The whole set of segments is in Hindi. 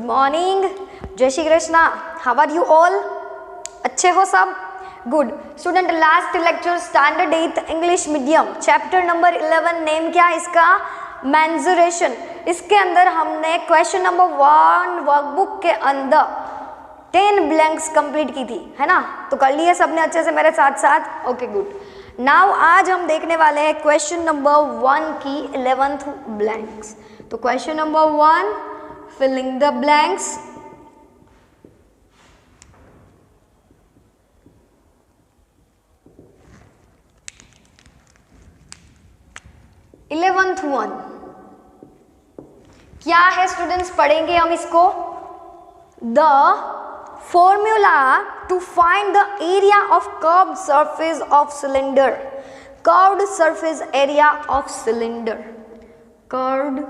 गुड मॉर्निंग, जय Shri Krishna. How are you all? अच्छे हो सब? Good student, last lecture standard 8 English medium chapter number 11, name क्या है इसका? मेंसुरेशन। इसके अंदर हमने क्वेश्चन नंबर 1 वर्कबुक के अंदर 10 ब्लैंक्स कंप्लीट की थी, है ना? तो कर लिए सबने अच्छे से मेरे साथ साथ? Okay good. नाउ आज हम देखने वाले हैं क्वेश्चन नंबर 1 की 11th ब्लैंक्स। तो question number 1, filling the blanks. Eleventh one क्या है स्टूडेंट्स? पढ़ेंगे हम इसको। The formula to find the area of curved surface of cylinder. Curved surface area of cylinder. Curved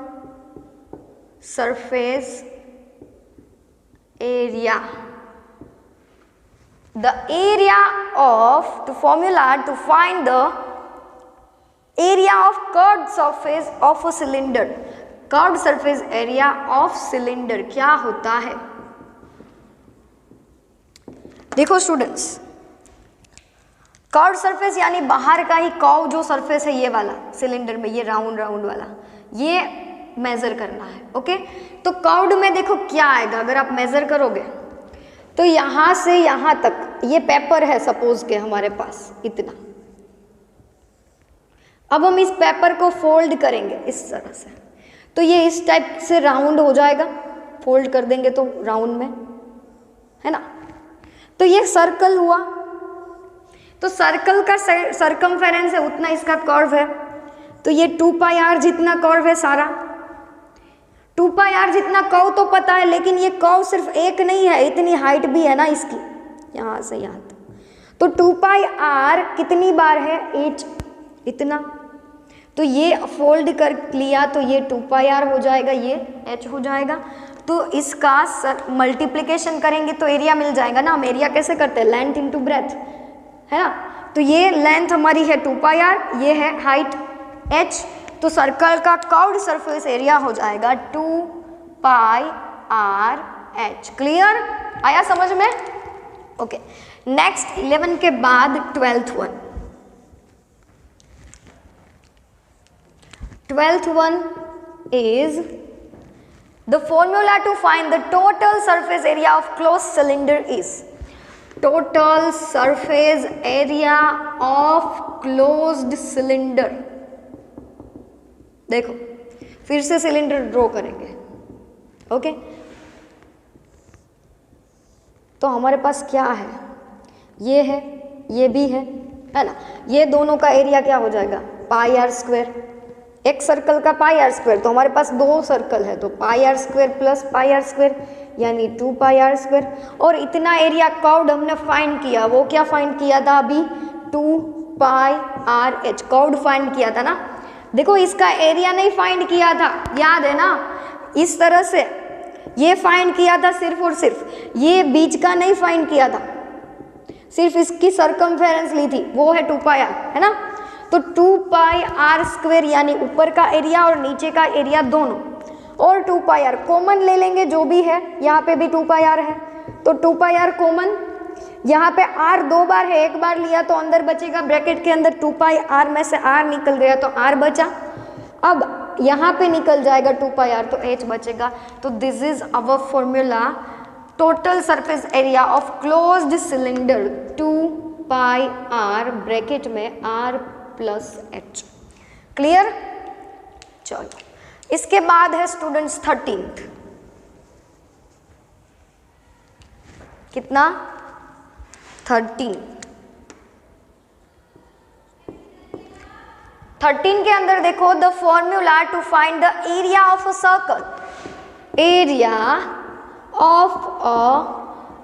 surface area. The area of the formula to find the area of curved surface of a cylinder। curved surface area of cylinder क्या होता है? देखो स्टूडेंट्स, कर्व्ड सरफेस यानी बाहर का ही कर्व जो सरफेस है ये वाला सिलेंडर में, ये राउंड राउंड वाला, ये मेजर करना है। ओके, तो कर्व्ड में देखो क्या आएगा अगर आप मेजर करोगे तो यहां से यहां तक ये पेपर है सपोज के हमारे पास इतना। अब हम इस पेपर को फोल्ड करेंगे इस तरह से, तो ये इस टाइप से राउंड हो जाएगा। फोल्ड कर देंगे तो राउंड में, है ना? तो ये सर्कल हुआ, तो सर्कल का सरकमफेरेंस है उतना इसका कर्व है। तो ये 2πr जितना कर्व है सारा। 2πr जितना कर्व तो पता है, लेकिन ये कर्व सिर्फ एक नहीं है, इतनी हाइट भी है ना इसकी, यहाँ से यहाँ तक। तो 2πr कितनी बार है? h इतना। तो ये फोल्ड कर लिया तो ये 2πr हो जाएगा, ये h हो जाएगा। तो इसका मल्टीप्लिकेशन करेंगे तो एरिया मिल जाएगा ना। हम एरिया कैसे करते हैं? लेंथ इंटू ब्रेथ, है ना? तो ये लेंथ हमारी है 2πr, ये है हाइट h। तो सर्कल का कर्व्ड सरफेस एरिया हो जाएगा 2πrh। क्लियर? आया समझ में? ओके, नेक्स्ट 11 के बाद 12th one. 12th one is the formula to find the total surface area of closed cylinder is total surface area of closed cylinder। देखो फिर से सिलेंडर ड्रॉ करेंगे। ओके, तो हमारे पास क्या है? ये है, ये भी है ना? ये दोनों का एरिया क्या हो जाएगा? πr²। एक सर्कल का πr², तो हमारे पास दो सर्कल है तो πr² प्लस πr² यानी 2πr²। और इतना एरिया कर्व्ड हमने फाइंड किया, वो क्या फाइंड किया था अभी? 2πrh कर्व्ड फाइंड किया था ना। देखो इसका एरिया नहीं फाइंड किया था, याद है ना? इस तरह से ये फाइंड किया था सिर्फ और सिर्फ, ये बीच का नहीं फाइंड किया था, सिर्फ इसकी सरकमफेरेंस ली थी, वो है 2πr, है ना? तो 2πr² यानी ऊपर का एरिया और नीचे का एरिया दोनों, और 2πr कॉमन ले लेंगे जो भी है। यहाँ पे भी 2πr है तो 2πr कॉमन। यहाँ पे r दो बार है, एक बार लिया तो अंदर बचेगा ब्रैकेट के अंदर 2πr में से r निकल गया तो r बचा। अब यहाँ पे निकल जाएगा 2πr तो h बचेगा। तो this is our formula total surface area of closed cylinder 2πr bracket में r प्लस h। क्लियर? चलो, इसके बाद है स्टूडेंट्स 13th। कितना? 13 के अंदर देखो the formula to find the area of a circle. Area of a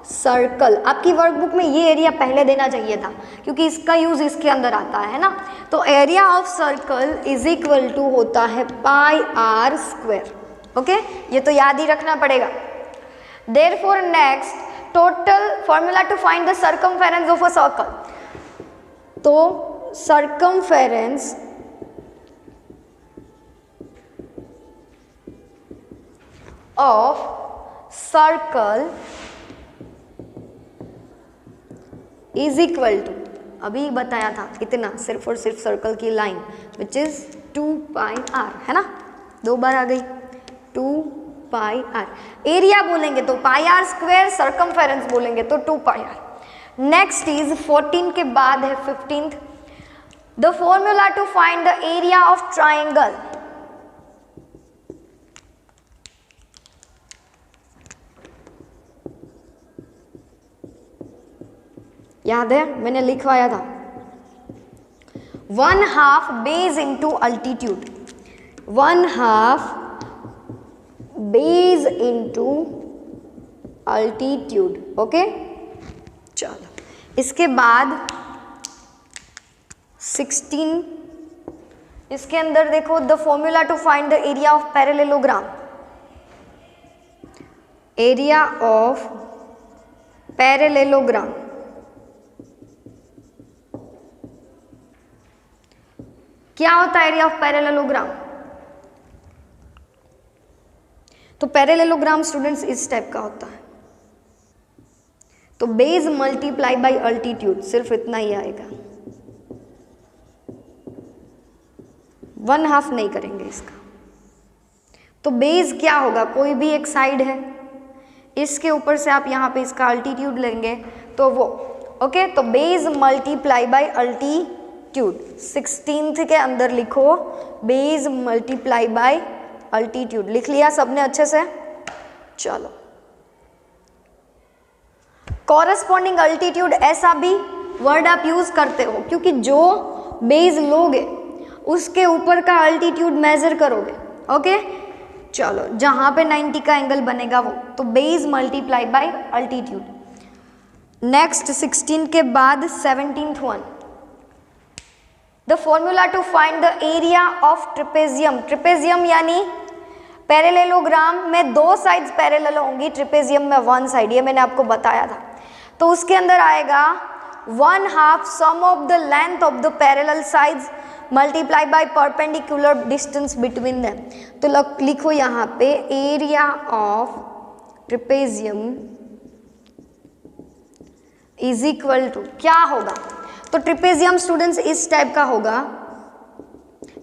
circle, आपकी वर्कबुक में ये एरिया पहले देना चाहिए था क्योंकि इसका यूज इसके अंदर आता है ना। तो area of circle is equal to होता है πr²। ओके, ये तो याद ही रखना पड़ेगा। Therefore next total formula to find the circumference of a circle. तो circumference of circle is equal to, अभी बताया था इतना, सिर्फ और सिर्फ सर्कल की line which is 2 pi r, है ना, 2 बार आ गई 2 पाई आर। एरिया बोलेंगे तो पाई आर स्क्वायर, सर्कमफेरेंस बोलेंगे तो 2 पाई आर। नेक्स्ट इज 14 के बाद है 15th, the formula to find the area of triangle. याद है, मैंने लिखवाया था 1/2 base into altitude, 1/2 base into altitude. Okay, चलो इसके बाद 16, इसके अंदर देखो the formula to find the area of parallelogram, area of parallelogram. क्या होता है एरिया ऑफ पैरेललोग्राम? तो पैरेललोग्राम स्टूडेंट्स इस टाइप का होता है, तो बेस मल्टीप्लाई बाय अल्टीट्यूड, सिर्फ इतना ही आएगा, 1/2 नहीं करेंगे इसका। तो बेस क्या होगा, कोई भी एक साइड है, इसके ऊपर से आप यहाँ पे इसका अल्टीट्यूड लेंगे तो वो, ओके, तो base multiply by altitude, 16th के अंदर लिखो बेस मल्टीप्लाई बाय अल्टीट्यूड। लिख लिया सबने अच्छे से? चलो, कॉरस्पॉन्डिंग अल्टीट्यूड ऐसा भी वर्ड आप यूज करते हो, क्योंकि जो बेस लोगे उसके ऊपर का अल्टीट्यूड मेजर करोगे। ओके, चलो, जहां पे 90 का एंगल बनेगा वो, तो base multiply by altitude. Next 16 के बाद 17th one, the formula to find the area of trapezium. Trapezium यानी पैरेललोग्राम में 2 साइड्स पैरेलल होंगी, ट्रिपेजियम में 1 साइड, ये मैंने आपको बताया था। तो उसके अंदर आएगा 1/2 sum of the length of the parallel sides multiply by perpendicular distance between them. तो लिखो यहाँ पे area of trapezium is equal to, क्या होगा? तो ट्रिपेजियम स्टूडेंट्स इस टाइप का होगा,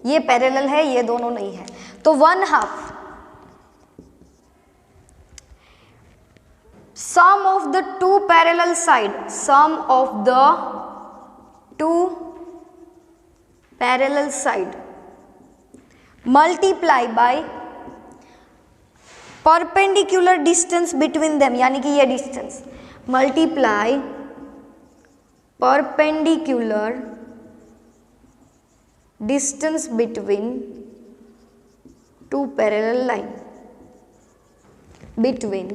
ये पैरेलल है, ये दोनों नहीं है, तो 1/2 sum of the 2 parallel side, sum of the 2 parallel side multiply by perpendicular distance between them, यानी कि ये distance multiply perpendicular distance between 2 parallel line, between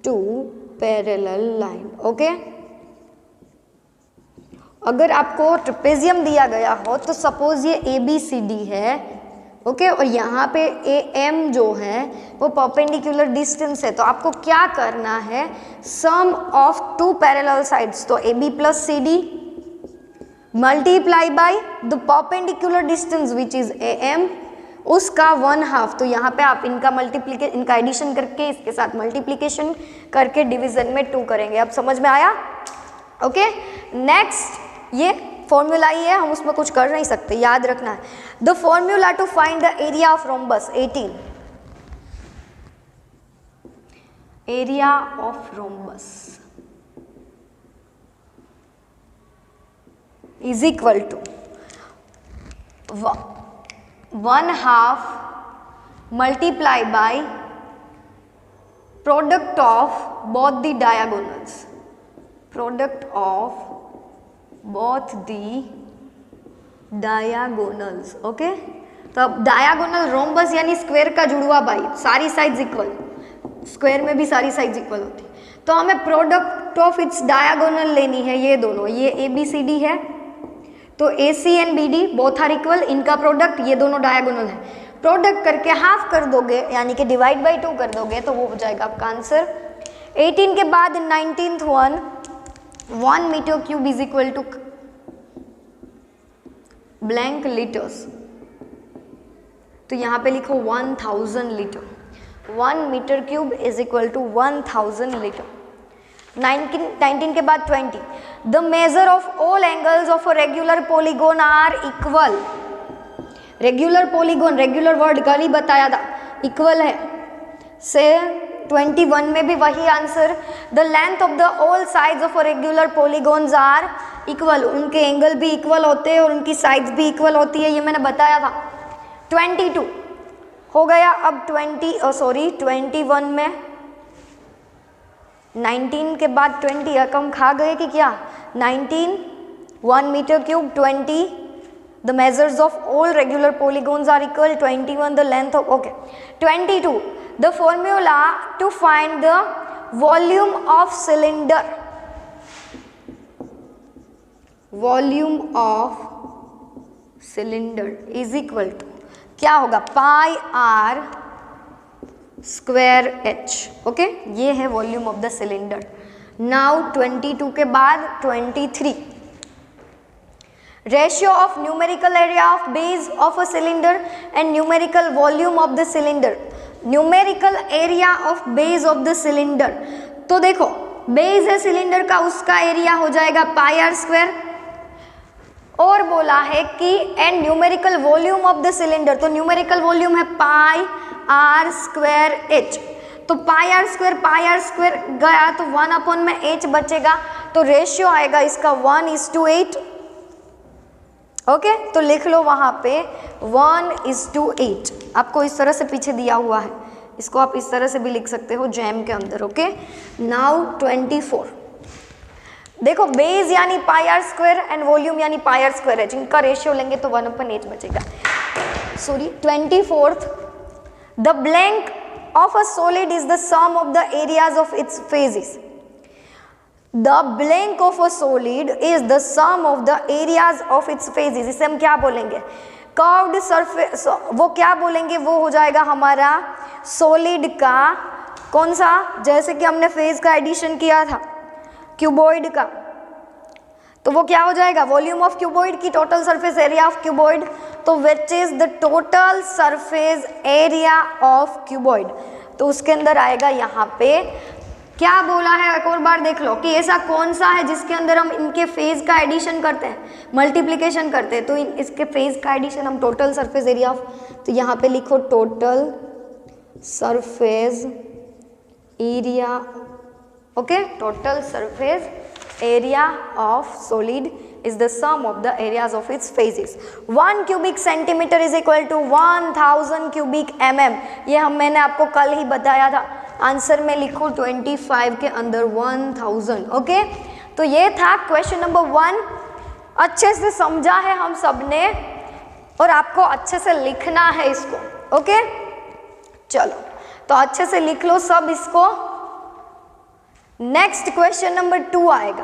2 parallel line. Okay, अगर आपको ट्रिपेजियम दिया गया हो तो सपोज ये ABCD है, ओके, और यहाँ पे AM जो है वो परपेंडिकुलर डिस्टेंस है, तो आपको क्या करना है, सम ऑफ 2 पैरेलल साइड्स, तो AB plus CD multiply by the perpendicular distance which is AM, उसका 1/2। तो यहाँ पे आप इनका मल्टीप्लिकेशन, इनका एडिशन करके इसके साथ मल्टीप्लिकेशन करके डिवीजन में 2 करेंगे। अब समझ में आया? ओके, नेक्स्ट ये फॉर्मूला ही है, हम उसमें कुछ कर नहीं सकते, याद रखना है। The formula to find the area of rhombus 18, area of rhombus is equal to 1/2 multiply by product of both the diagonals, product of both the diagonals। Okay, तो अब डायगोनल रोम्बस यानी स्क्वायर का जुड़वा भाई, सारी साइड्स इक्वल, स्क्वायर में भी सारी साइड्स इक्वल होती, तो हमें प्रोडक्ट ऑफ इट्स डायगोनल लेनी है। ये दोनों, ये ABCD है, तो AC and BD both are equal, इनका प्रोडक्ट, ये दोनों डायगोनल है, प्रोडक्ट करके हाफ कर दोगे, यानी कि डिवाइड बाय 2 कर दोगे, तो वो हो जाएगा आपका आंसर। 18 के बाद 19th one, 1 metre cube is equal to blank litres, तो यहाँ पे लिखो 1000 litre. 1 metre cube is equal to 1000 litre. 19 के बाद 20, the measure of all angles of a regular polygon are equal. Regular polygon, regular word कल ही बताया था, इक्वल है से 21 में भी वही answer. The length of the all sides of a regular polygons are equal, उनके एंगल भी इक्वल होते हैं और उनकी साइड्स भी इक्वल होती है, ये मैंने बताया था। 22 हो गया। अब 21 में 19 के बाद 20 रकम खा गए कि क्या? 19 1 metre cube, 20 the measures of all regular polygons are equal, 21 the length of, okay, 22 the formula to find the volume of cylinder, volume of cylinder is equal to क्या होगा? पाई आर स्क्वायर एच। ओके, ये है volume of the cylinder. Now 22 के बाद 23, ratio of numerical area of base of a cylinder and numerical volume of the cylinder. Numerical area of base of the cylinder, तो देखो बेस है सिलेंडर का, उसका एरिया हो जाएगा पाई आर स्क्वायर, और बोला है कि and numerical volume of the cylinder, तो न्यूमेरिकल वॉल्यूम है पाई आर स्क्वायर एच। तो पाई आर स्क्वायर गया तो 1 अपॉन में एच बचेगा, तो रेशियो आएगा इसका 1:8। ओके, तो लिख लो वहां पे 1:8। आपको इस तरह से पीछे दिया हुआ है, इसको आप इस तरह से भी लिख सकते हो जैम के अंदर। ओके, नाउ 24, देखो बेस यानी पाई आर स्क्वायर एंड वॉल्यूम यानी पाई आर स्क्वायर है, जिनका रेशियो लेंगे तो 1/8 बचेगा। Sorry 24th, the blank of a solid is the sum of the areas of its faces. The blank of a solid is the sum of the areas of its faces. इसे हम क्या बोलेंगे? कर्व्ड सरफेस, वो क्या बोलेंगे? वो हो जाएगा हमारा सॉलिड का कौन सा, जैसे कि हमने फेज का एडिशन किया था क्यूबॉइड का, तो वो क्या हो जाएगा? वॉल्यूम ऑफ क्यूबॉइड की total surface area of cuboid, तो which is the total surface area of cuboid, तो उसके अंदर आएगा यहाँ पे क्या बोला है, एक और बार देख लो कि ऐसा कौन सा है जिसके अंदर हम इनके फेज का एडिशन करते हैं, मल्टीप्लिकेशन करते हैं, तो इसके फेज का एडिशन हम टोटल सरफेस एरिया ऑफ, तो यहाँ पे लिखो total surface area. Okay, total surface area of solid is the sum of the areas of its phases. 1 cubic centimeter is equal to 1000 cubic mm, ये मैंने आपको कल ही बताया था। आंसर में लिखो 25 के अंदर 1000। ओके, तो ये था क्वेश्चन नंबर 1। अच्छे से समझा है हम सब ने, और आपको अच्छे से लिखना है इसको। ओके, चलो तो अच्छे से लिख लो सब इसको। नेक्स्ट क्वेश्चन नंबर 2 आएगा।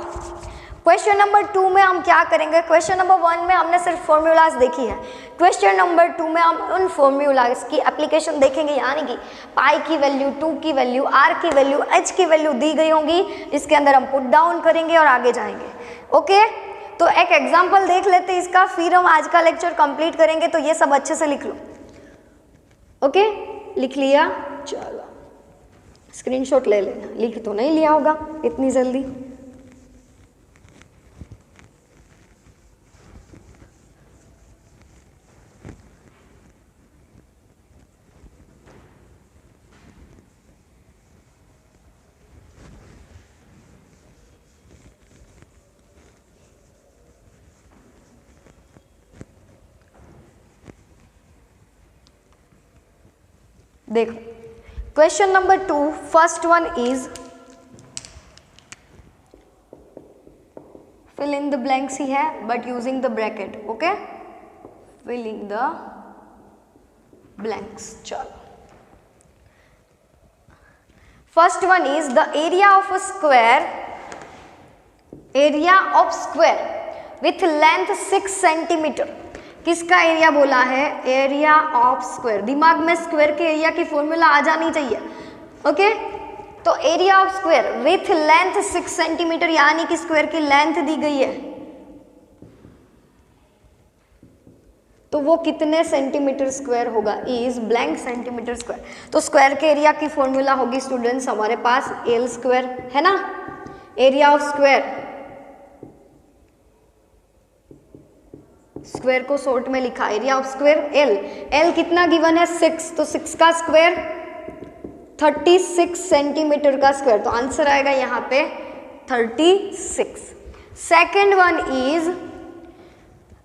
क्वेश्चन नंबर 2 में हम क्या करेंगे? क्वेश्चन नंबर 1 में हमने सिर्फ फॉर्मूलाज देखी है, क्वेश्चन नंबर 2 में हम उन फॉर्मूलाज की एप्लीकेशन देखेंगे, यानी कि पाई की वैल्यू, 2 की वैल्यू, आर की वैल्यू, एच की वैल्यू दी गई होंगी, इसके अंदर हम पुट डाउन करेंगे और आगे जाएंगे। ओके, तो एक एग्जाम्पल देख लेते हैं इसका, फिर हम आज का लेक्चर कंप्लीट करेंगे। तो ये सब अच्छे से लिख लो। ओके, लिख लिया? चलो स्क्रीनशॉट ले लेना, लिख तो नहीं लिया होगा इतनी जल्दी। देखो question number 2, first one is fill in the blanks ही है but using the bracket. Okay, fill in the blanks. चलो, first one is the area of a square, area of square with length 6 centimetre. किसका एरिया बोला है? Area of square. दिमाग में स्क्वायर के एरिया की फॉर्मूला आ जानी चाहिए। ओके, तो area of square with length 6 centimetre, यानी कि स्क्वायर की लेंथ दी गई है तो वो कितने सेंटीमीटर स्क्वायर होगा, इज ब्लैंक सेंटीमीटर स्क्वायर। तो स्क्वायर के एरिया की फॉर्मूला होगी स्टूडेंट्स हमारे पास एल स्क्वायर, है ना। एरिया ऑफ स्क्वायर, स्क्वायर को शॉर्ट में लिखा, area of square L. L कितना गिवन है 6, तो 6 का स्क्वायर 36 सेंटीमीटर का स्क्वायर, तो आंसर आएगा यहाँ पे 36। Second one is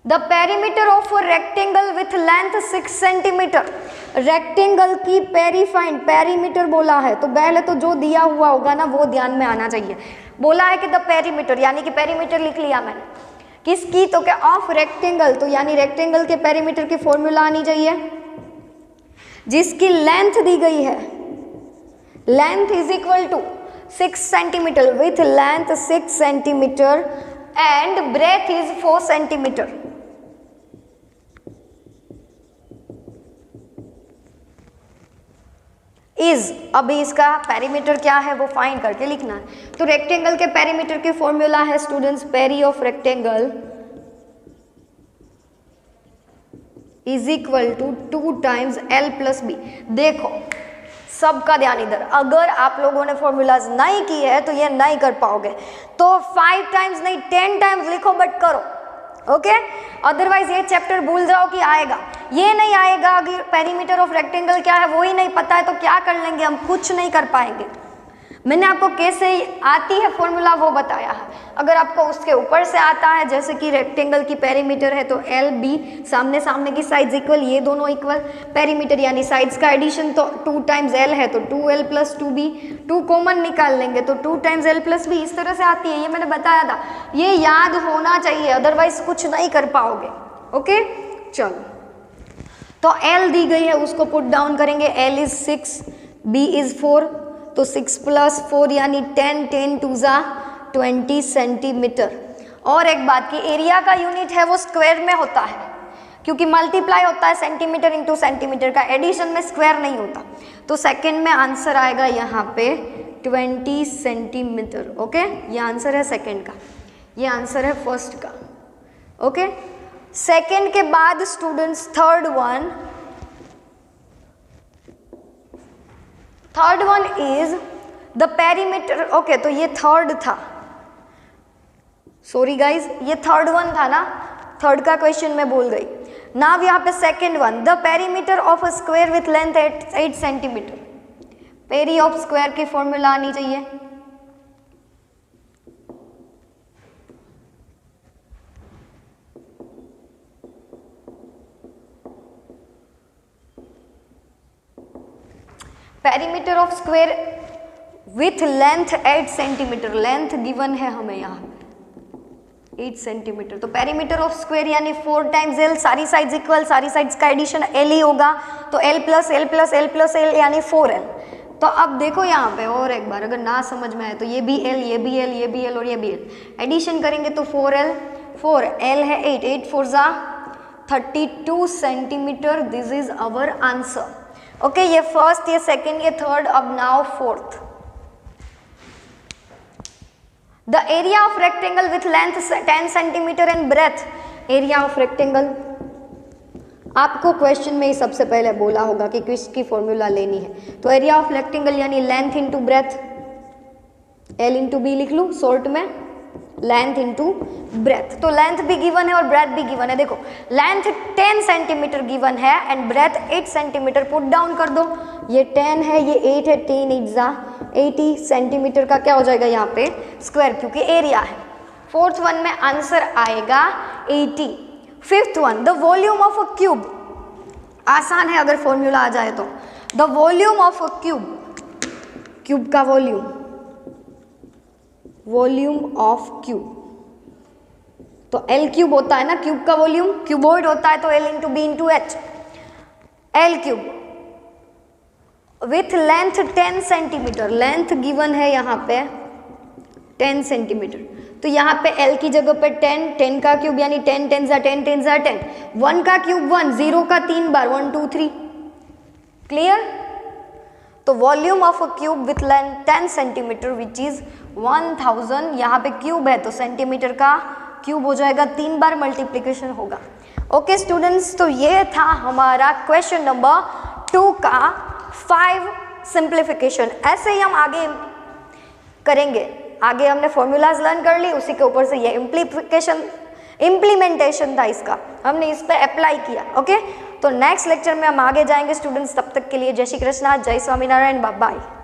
the perimeter of rectangle with length 6 centimetre. Rectangle की पेरी फाइंड, पेरीमीटर बोला है तो पहले तो जो दिया हुआ होगा ना वो ध्यान में आना चाहिए। बोला है कि द पेरीमीटर, यानी कि पेरीमीटर लिख लिया मैंने, किसकी, तो क्या ऑफ रेक्टेंगल, तो यानी रेक्टेंगल के पेरीमीटर की फॉर्मूला आनी चाहिए जिसकी लेंथ दी गई है, length is equal to 6 centimetre, with length 6 centimetre and breadth is 4 centimetre. Is, अभी इसका पेरीमीटर क्या है वो फाइंड करके लिखना है। तो रेक्टेंगल के पेरीमीटर की फॉर्मूला है students, peri of rectangle is equal to 2 times L plus B. देखो सबका ध्यान इधर, अगर आप लोगों ने फॉर्मूलाज नहीं की है तो ये नहीं कर पाओगे, तो 5 टाइम्स नहीं 10 टाइम्स लिखो बट करो, ओके। अदरवाइज ये चैप्टर भूल जाओ कि आएगा, ये नहीं आएगा। अगर पेरीमीटर ऑफ रेक्टेंगल क्या है वो ही नहीं पता है तो क्या कर लेंगे हम, कुछ नहीं कर पाएंगे। मैंने आपको कैसे आती है फॉर्मूला वो बताया है। अगर आपको उसके ऊपर से आता है, जैसे कि रेक्टेंगल की पेरीमीटर है तो एल बी, सामने सामने की साइड्स इक्वल, ये दोनों इक्वल, पेरीमीटर यानी साइड्स का एडिशन, तो 2 टाइम्स एल है तो 2l प्लस 2b, 2 कॉमन निकाल लेंगे तो 2 टाइम्स एल प्लस बी, इस तरह से आती है। ये मैंने बताया था, ये याद होना चाहिए, अदरवाइज कुछ नहीं कर पाओगे, ओके। चलो, तो एल दी गई है उसको पुट डाउन करेंगे, एल इज 6, बी इज 4, तो 6 प्लस 4 यानी 10, 10 टू जा 20 सेंटीमीटर। और एक बात की, एरिया का यूनिट है वो स्क्वायर में होता है, क्योंकि मल्टीप्लाई होता है सेंटीमीटर इंटू सेंटीमीटर का, एडिशन में स्क्वायर नहीं होता। तो सेकंड में आंसर आएगा यहाँ पे 20 सेंटीमीटर, ओके। ये आंसर है सेकंड का, ये आंसर है फर्स्ट का, ओके। सेकंड के बाद students third one is the perimeter, okay. तो ये थर्ड था, सॉरी गाइज, ये थर्ड वन था ना, थर्ड का क्वेश्चन मैं बोल गई। नाउ यहाँ पे second one, the perimeter of a square with length 8 centimetre. Peri of square की फॉर्मूला आनी चाहिए, perimeter of square with length 8 centimetre, length given है हमें यहाँ 8 सेंटीमीटर। तो पेरीमीटर ऑफ स्क्वायर यानी 4 टाइम्स एल, सारी साइड्स इक्वल, सारी साइड्स का एडिशन एल ही होगा, तो L plus L plus L plus L यानी 4l। तो अब देखो यहाँ पे और एक बार, अगर ना समझ में आए तो ये भी एल, ये भी एल, ये भी एल और ये भी एल, एडिशन करेंगे तो 4l, 4l है 8, 8 4 जा 32 centimetre. This is our answer, okay. ये फर्स्ट, ये सेकेंड, ये थर्ड, अब now fourth. The area of rectangle with length 10 centimetre and breadth, area of rectangle आपको क्वेश्चन में ही सबसे पहले बोला होगा कि किसकी फॉर्मूला लेनी है। तो एरिया ऑफ रेक्टेंगल यानी length into breadth, L into B लिख लूँ शॉर्ट में, लेंथ इंटू ब्रेथ। तो लेंथ भी गिवन है और ब्रेथ भी गिवन है। देखो लेंथ 10 सेंटीमीटर गिवन है and breadth 8 centimetre, put down कर दो, ये 10 है ये 8 है, 10 8 जा 80 सेंटीमीटर का क्या हो जाएगा यहाँ पे स्क्वायर, क्योंकि एरिया है। फोर्थ वन में आंसर आएगा 80। Fifth one, the volume of a cube, आसान है अगर फॉर्मूला आ जाए तो। The volume of a cube, cube का वॉल्यूम, वॉल्यूम ऑफ क्यूब, तो एल क्यूब होता है ना क्यूब का वॉल्यूम, क्यूबॉइड होता है तो L into B into H, L cube with length 10 centimetre, length given है यहाँ पे 10 सेंटीमीटर, तो यहाँ पे L की जगह पे 10, 10 का क्यूब यानी 10 10 जा 10 10 जा 10, 1 का क्यूब 1, 0 का 3 बार 1 2 3, क्लियर। तो volume of a cube with length 10 centimetre which is 1000, यहाँ पे क्यूब है तो सेंटीमीटर का क्यूब हो जाएगा, 3 बार मल्टीप्लीकेशन होगा। ओके स्टूडेंट्स, तो ये था हमारा क्वेश्चन नंबर 2 का 5 सिंप्लीफिकेशन। ऐसे ही हम आगे करेंगे। आगे हमने फॉर्मूलाज लर्न कर ली, उसी के ऊपर से ये इम्प्लीमेंटेशन था इसका, हमने इस पे अप्लाई किया। ओके, तो नेक्स्ट लेक्चर में हम आगे जाएंगे स्टूडेंट्स। तब तक के लिए जय श्री कृष्णा, जय स्वामीनारायण, बाय बाय।